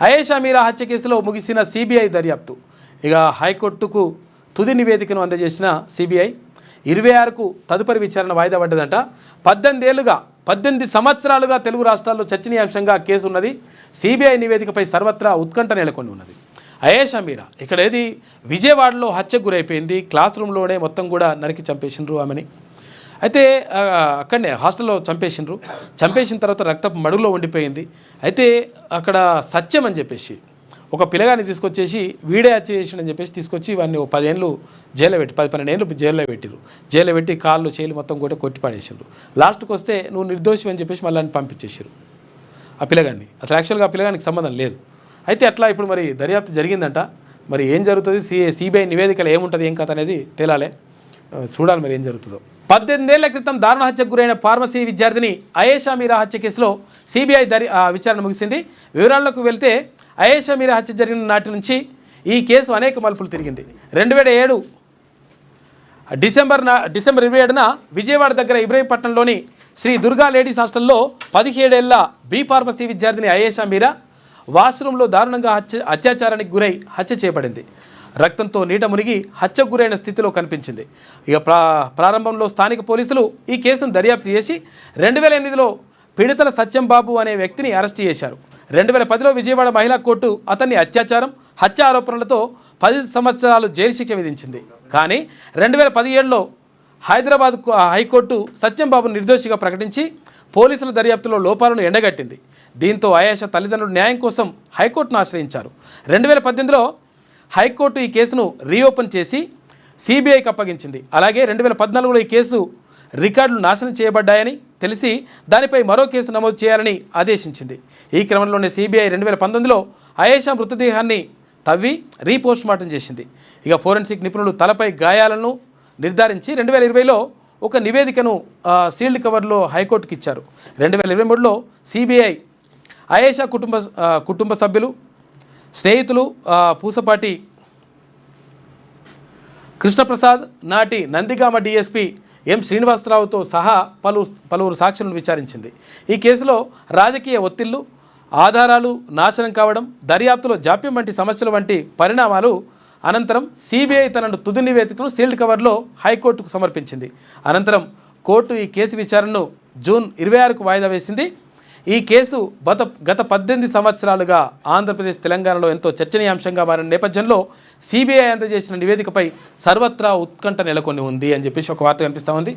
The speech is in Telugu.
అయేషా మీరా హత్య కేసులో ముగిసిన సిబిఐ దర్యాప్తు. ఇక హైకోర్టుకు తుది నివేదికను అందజేసిన సిబిఐ 26కు తదుపరి విచారణ వాయిదా పడ్డదంట. 18 సంవత్సరాలుగా తెలుగు రాష్ట్రాల్లో చర్చనీయాంశంగా కేసు ఉన్నది. సిబిఐ నివేదికపై సర్వత్రా ఉత్కంఠ నెలకొని ఉన్నది. అయేషా మీరా ఇక్కడ ఏది విజయవాడలో హత్యకు గురైపోయింది. క్లాస్ రూమ్లోనే మొత్తం కూడా నరికి చంపేసిండ్రు ఆమెని. అయితే అక్కడనే హాస్టల్లో చంపేసిన తర్వాత రక్తపు మడుగులో ఉండిపోయింది. అయితే అక్కడ సత్యం అని చెప్పేసి ఒక పిల్లగాన్ని తీసుకొచ్చేసి వీడే హత్య చేసిండని చెప్పేసి తీసుకొచ్చి వాడిని 10 ఏళ్ళు జైల్లో పెట్టి 10-12 ఏళ్ళు జైల్లో పెట్టి కాళ్ళు చేతులు మొత్తం కూడా కొట్టి పడేసిండ్రు. లాస్ట్కి వస్తే నువ్వు నిర్దోషి అని చెప్పేసి మళ్ళీ పంపించేసారు ఆ పిల్లగాన్ని. అసలు యాక్చువల్గా ఆ పిల్లగానికి సంబంధం లేదు. అయితే అట్లా ఇప్పుడు మరి దర్యాప్తు జరిగిందంట. మరి ఏం జరుగుతుంది, సిబిఐ నివేదికలు ఏముంటుంది, ఏం కథ అనేది తేలాలే. చూడాలి మరి ఏం జరుగుతుందో. 18 ఏళ్ల క్రితం దారుణ హత్యకు గురైన ఫార్మసీ విద్యార్థిని అయేషా మీరా హత్య కేసులో సిబిఐ విచారణ ముగిసింది. వివరాల్లోకి వెళ్తే అయేషా మీరా హత్య జరిగిన నాటి నుంచి ఈ కేసు అనేక మలుపులు తిరిగింది. 2007 డిసెంబర్ 27న విజయవాడ దగ్గర ఇబ్రహీంపట్నంలోని శ్రీ దుర్గా లేడీస్ హాస్టల్లో 17 ఏళ్ల బి ఫార్మసీ విద్యార్థిని అయేషా మీరా వాష్రూమ్లో దారుణంగా అత్యాచారానికి గురై హత్య చేయబడింది. రక్తంతో నీట మునిగి హత్యకు గురైన స్థితిలో కనిపించింది. ఇక ప్రారంభంలో స్థానిక పోలీసులు ఈ కేసును దర్యాప్తు చేసి 2008లో పిడతల సత్యం బాబు అనే వ్యక్తిని అరెస్టు చేశారు. 2010లో విజయవాడ మహిళా కోర్టు అతన్ని హత్య ఆరోపణలతో 10 సంవత్సరాలు జైలు శిక్ష విధించింది. కానీ 2017లో హైదరాబాద్ హైకోర్టు సత్యం బాబును నిర్దోషిగా ప్రకటించి పోలీసుల దర్యాప్తులో లోపాలను ఎండగట్టింది. దీంతో అయేషా తల్లిదండ్రులు న్యాయం కోసం హైకోర్టును ఆశ్రయించారు. 2018లో హైకోర్టు ఈ కేసును రీఓపెన్ చేసి సిబిఐకి అప్పగించింది. అలాగే 2014లో ఈ కేసు రికార్డులు నాశనం చేయబడ్డాయని తెలిసి దానిపై మరో కేసు నమోదు చేయాలని ఆదేశించింది. ఈ క్రమంలోనే సిబిఐ 2019లో అయేషా మృతదేహాన్ని తవ్వి రీపోస్ట్మార్టం చేసింది. ఇక ఫోరెన్సిక్ నిపుణులు తలపై గాయాలను నిర్ధారించి 2020లో ఒక నివేదికను సీల్డ్ కవర్లో హైకోర్టుకి ఇచ్చారు. 2023లో సిబిఐ అయేషా కుటుంబ సభ్యులు, స్నేహితులు పూసపాటి కృష్ణప్రసాద్, నాటి నందిగామ డిఎస్పీ ఎం శ్రీనివాసరావుతో సహా పలువురు సాక్షులను విచారించింది. ఈ కేసులో రాజకీయ ఒత్తిళ్లు, ఆధారాలు నాశనం కావడం, దర్యాప్తులో జాప్యం వంటి సమస్యల వంటి పరిణామాలు అనంతరం సిబిఐ తన తుది నివేదికను సీల్డ్ కవర్లో హైకోర్టుకు సమర్పించింది. అనంతరం కోర్టు ఈ కేసు విచారణను జూన్ 26కు వాయిదా వేసింది. ఈ కేసు గత 18 సంవత్సరాలుగా ఆంధ్రప్రదేశ్, తెలంగాణలో ఎంతో చర్చనీయాంశంగా మారిన నేపథ్యంలో సిబిఐ అందజేసిన నివేదికపై సర్వత్రా ఉత్కంఠ నెలకొని ఉంది అని చెప్పేసి ఒక వార్త కనిపిస్తూ ఉంది.